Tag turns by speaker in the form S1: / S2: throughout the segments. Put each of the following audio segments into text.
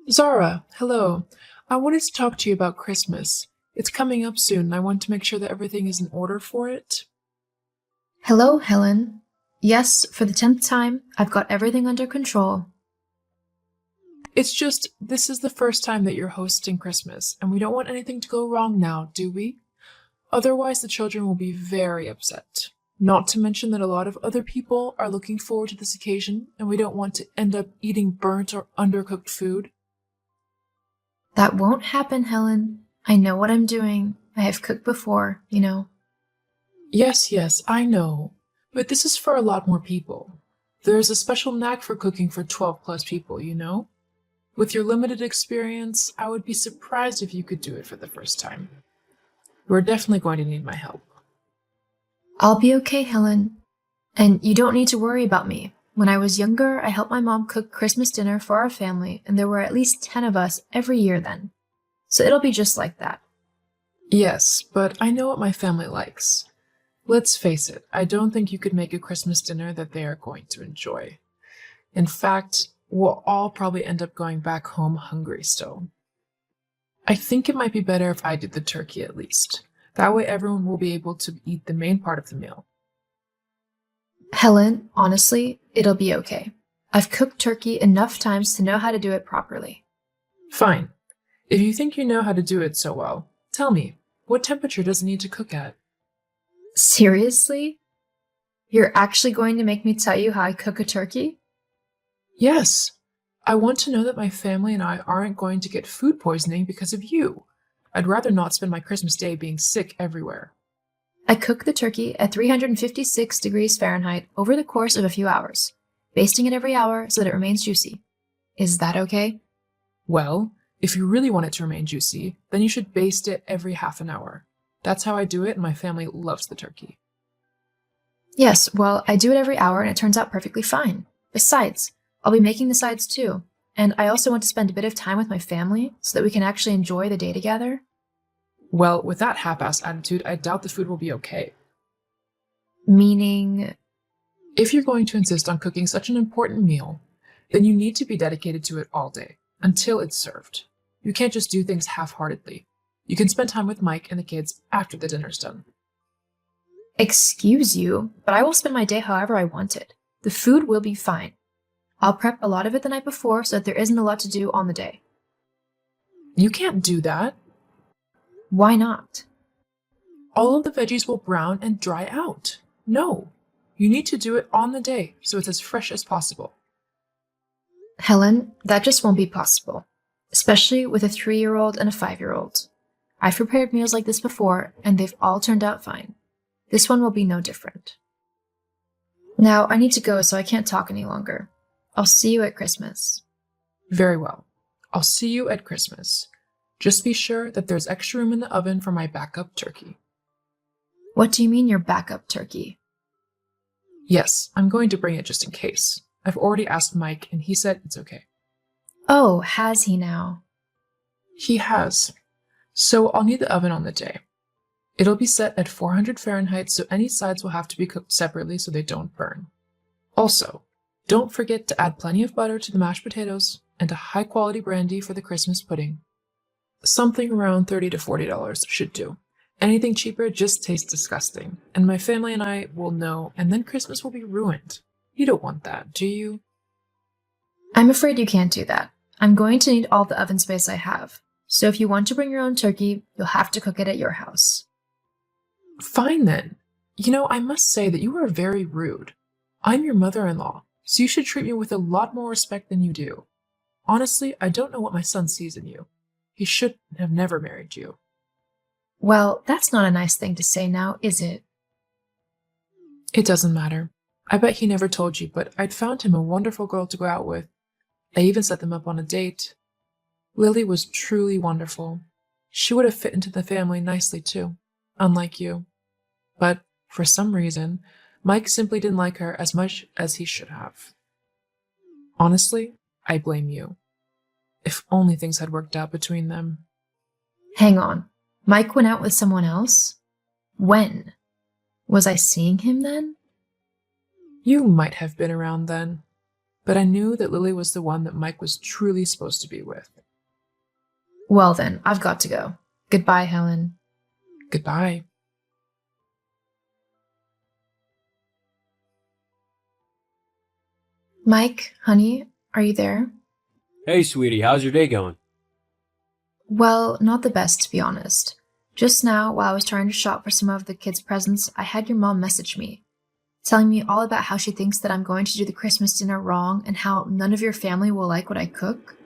S1: Zara, hello. I wanted to talk to you about Christmas. It's coming up soon, and I want to make sure that everything is in order for it.
S2: Hello, Helen. Yes, for the 10th time, I've got everything under control.
S1: It's just, this is the first time that you're hosting Christmas, and we don't want anything to go wrong now, do we? Otherwise, the children will be very upset. Not to mention that a lot of other people are looking forward to this occasion, and we don't want to end up eating burnt or undercooked food.
S2: That won't happen, Helen. I know what I'm doing. I have cooked before.
S1: Yes, I know. But this is for a lot more people. There's a special knack for cooking for 12 plus people. With your limited experience, I would be surprised if you could do it for the first time. We're definitely going to need my help.
S2: I'll be okay, Helen. And you don't need to worry about me. When I was younger, I helped my mom cook Christmas dinner for our family, and there were at least 10 of us every year then. So it'll be just like that.
S1: Yes, but I know what my family likes. Let's face it, I don't think you could make a Christmas dinner that they are going to enjoy. In fact, we'll all probably end up going back home hungry still. I think it might be better if I did the turkey at least. That way everyone will be able to eat the main part of the meal.
S2: Helen, honestly, it'll be okay. I've cooked turkey enough times to know how to do it properly.
S1: Fine. If you think you know how to do it so well, tell me, what temperature does it need to cook at?
S2: Seriously? You're actually going to make me tell you how I cook a turkey?
S1: Yes. I want to know that my family and I aren't going to get food poisoning because of you. I'd rather not spend my Christmas day being sick everywhere.
S2: I cook the turkey at 356 degrees Fahrenheit over the course of a few hours, basting it every hour so that it remains juicy. Is that okay?
S1: Well, if you really want it to remain juicy, then you should baste it every half an hour. That's how I do it, and my family loves the turkey.
S2: Yes, well, I do it every hour and it turns out perfectly fine. Besides, I'll be making the sides too, and I also want to spend a bit of time with my family so that we can actually enjoy the day together.
S1: Well, with that half-assed attitude, I doubt the food will be okay.
S2: Meaning,
S1: If you're going to insist on cooking such an important meal, then you need to be dedicated to it all day, until it's served. You can't just do things half-heartedly. You can spend time with Mike and the kids after the dinner's done.
S2: excuse you, but I will spend my day however I want it. The food will be fine. I'll prep a lot of it the night before so that there isn't a lot to do on the day.
S1: You can't do that.
S2: Why not?
S1: All of the veggies will brown and dry out. No, you need to do it on the day so it's as fresh as possible.
S2: Helen, that just won't be possible, especially with a 3-year-old and a 5-year-old. I've prepared meals like this before, and they've all turned out fine. This one will be no different. Now, I need to go, so I can't talk any longer. I'll see you at Christmas.
S1: Very well. I'll see you at Christmas. Just be sure that there's extra room in the oven for my backup turkey.
S2: What do you mean your backup turkey?
S1: Yes, I'm going to bring it just in case. I've already asked Mike, and he said it's okay.
S2: Oh, has he now?
S1: He has. So I'll need the oven on the day. It'll be set at 400 Fahrenheit, so any sides will have to be cooked separately so they don't burn. Also, don't forget to add plenty of butter to the mashed potatoes and a high-quality brandy for the Christmas pudding. Something around $30 to $40 should do. Anything cheaper just tastes disgusting, and my family and I will know, and then Christmas will be ruined. You don't want that, do you?
S2: I'm afraid you can't do that. I'm going to need all the oven space I have. So if you want to bring your own turkey, you'll have to cook it at your house.
S1: Fine then. I must say that you are very rude. I'm your mother-in-law, so you should treat me with a lot more respect than you do. Honestly, I don't know what my son sees in you. He should have never married you.
S2: Well, that's not a nice thing to say now, is it?
S1: It doesn't matter. I bet he never told you, but I'd found him a wonderful girl to go out with. I even set them up on a date. Lily was truly wonderful. She would have fit into the family nicely too, unlike you. But for some reason, Mike simply didn't like her as much as he should have. Honestly, I blame you. If only things had worked out between them.
S2: Hang on. Mike went out with someone else? When? Was I seeing him then?
S1: You might have been around then. but I knew that Lily was the one that Mike was truly supposed to be with.
S2: Well then, I've got to go. Goodbye, Helen.
S1: Goodbye.
S2: Mike, honey, are you there?
S3: Hey, sweetie, how's your day going?
S2: Well, not the best, to be honest. Just now, while I was trying to shop for some of the kids' presents, I had your mom message me, telling me all about how she thinks that I'm going to do the Christmas dinner wrong and how none of your family will like what I cook.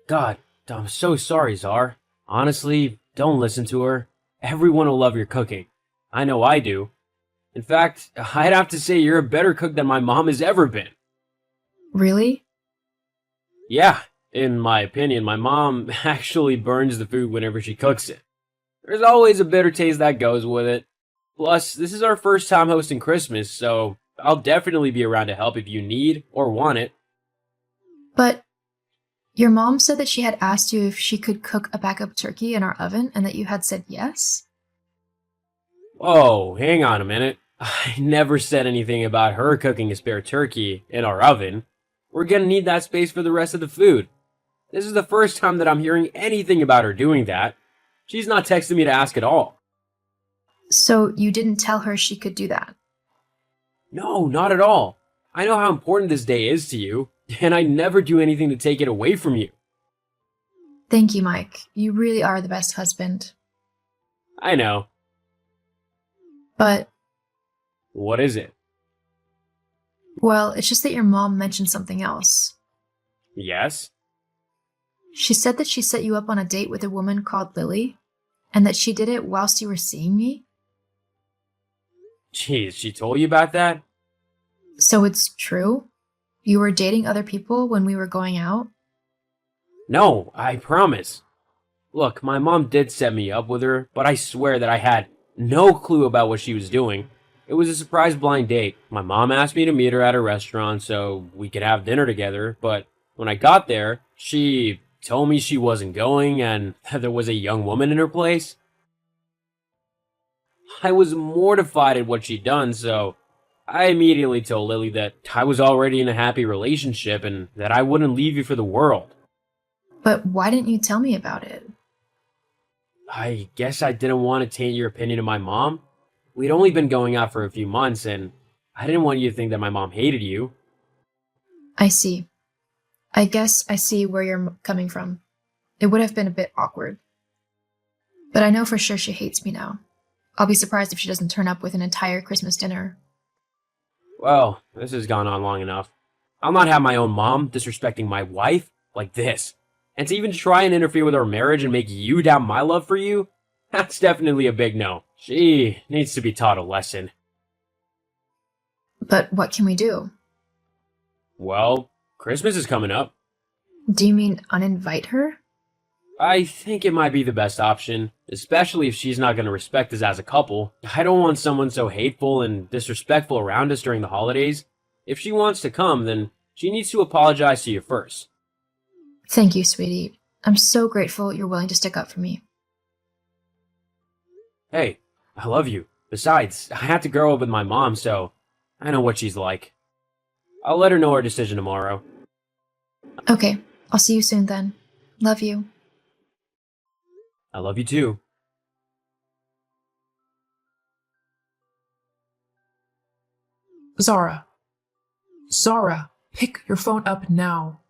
S3: God, I'm so sorry, Czar. Honestly, don't listen to her. Everyone will love your cooking. I know I do. In fact, I'd have to say you're a better cook than my mom has ever been.
S2: Really?
S3: Yeah, in my opinion, my mom actually burns the food whenever she cooks it. There's always a bitter taste that goes with it. Plus, this is our first time hosting Christmas, so I'll definitely be around to help if you need or want it.
S2: But your mom said that she had asked you if she could cook a backup turkey in our oven and that you had said yes?
S3: Oh, hang on a minute. I never said anything about her cooking a spare turkey in our oven. We're gonna need that space for the rest of the food. This is the first time that I'm hearing anything about her doing that. She's not texting me to ask at all.
S2: So you didn't tell her she could do that?
S3: No, not at all. I know how important this day is to you, and I never do anything to take it away from you.
S2: Thank you, Mike. You really are the best husband.
S3: I know.
S2: But,
S3: What is it?
S2: well, it's just that your mom mentioned something else.
S3: Yes?
S2: She said that she set you up on a date with a woman called Lily, and that she did it whilst you were seeing me?
S3: Jeez, she told you about that?
S2: So it's true? You were dating other people when we were going out?
S3: No, I promise. Look, my mom did set me up with her, but I swear that I had no clue about what she was doing. It was a surprise blind date. My mom asked me to meet her at a restaurant so we could have dinner together, but when I got there, she told me she wasn't going and that there was a young woman in her place. I was mortified at what she'd done, so I immediately told Lily that I was already in a happy relationship and that I wouldn't leave you for the world.
S2: But why didn't you tell me about it?
S3: I guess I didn't want to taint your opinion of my mom. We'd only been going out for a few months, and I didn't want you to think that my mom hated you.
S2: I see. I guess I see where you're coming from. It would have been a bit awkward. But I know for sure she hates me now. I'll be surprised if she doesn't turn up with an entire Christmas dinner.
S3: Well, this has gone on long enough. I'll not have my own mom disrespecting my wife like this. And to even try and interfere with our marriage and make you doubt my love for you, that's definitely a big no. She needs to be taught a lesson.
S2: But what can we do?
S3: Well, Christmas is coming up.
S2: Do you mean uninvite her?
S3: I think it might be the best option, especially if she's not going to respect us as a couple. I don't want someone so hateful and disrespectful around us during the holidays. If she wants to come, then she needs to apologize to you first.
S2: Thank you, sweetie. I'm so grateful you're willing to stick up for me.
S3: Hey, I love you. Besides, I had to grow up with my mom, so I know what she's like. I'll let her know our decision tomorrow.
S2: Okay, I'll see you soon then. Love you.
S3: I love you too.
S1: Zara. Zara, pick your phone up now.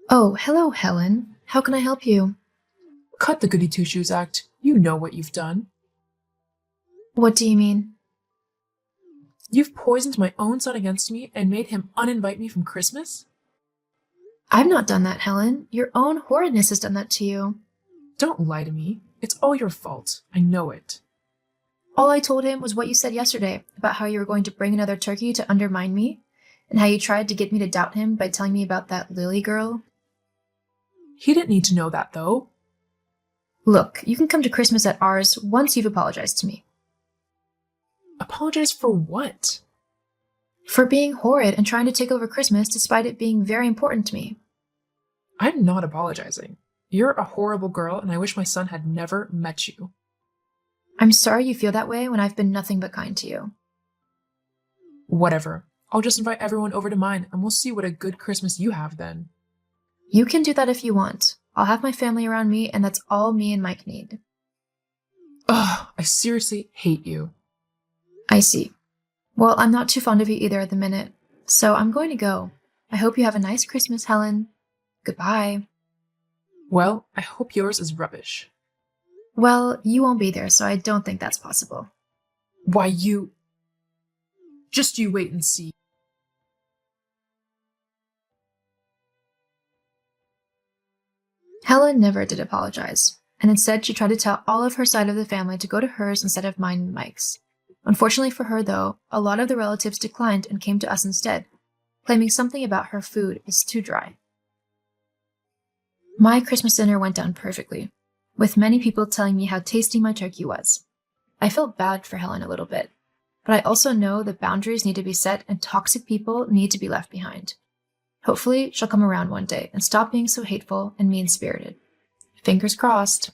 S2: Oh, hello, Helen. How can I help you?
S1: Cut the goody two-shoes act. You know what you've done.
S2: What do you mean?
S1: You've poisoned my own son against me and made him uninvite me from Christmas?
S2: I've not done that, Helen. Your own horridness has done that to you.
S1: Don't lie to me. It's all your fault. I know it.
S2: All I told him was what you said yesterday about how you were going to bring another turkey to undermine me, and how you tried to get me to doubt him by telling me about that Lily girl.
S1: He didn't need to know that, though.
S2: Look, you can come to Christmas at ours once you've apologized to me.
S1: Apologize for what?
S2: For being horrid and trying to take over Christmas despite it being very important to me.
S1: I'm not apologizing. You're a horrible girl, and I wish my son had never met you.
S2: I'm sorry you feel that way when I've been nothing but kind to you.
S1: Whatever. I'll just invite everyone over to mine and we'll see what a good Christmas you have then.
S2: You can do that if you want. I'll have my family around me, and that's all me and Mike need.
S1: Ugh, I seriously hate you.
S2: I see. Well, I'm not too fond of you either at the minute, so I'm going to go. I hope you have a nice Christmas, Helen. Goodbye.
S1: Well, I hope yours is rubbish.
S2: Well, you won't be there, so I don't think that's possible.
S1: Why, you... Just you wait and see.
S2: Helen never did apologize, and instead she tried to tell all of her side of the family to go to hers instead of mine and Mike's. Unfortunately for her, though, a lot of the relatives declined and came to us instead, claiming something about her food is too dry. My Christmas dinner went down perfectly, with many people telling me how tasty my turkey was. I felt bad for Helen a little bit, but I also know that boundaries need to be set and toxic people need to be left behind. Hopefully, she'll come around one day and stop being so hateful and mean-spirited. Fingers crossed.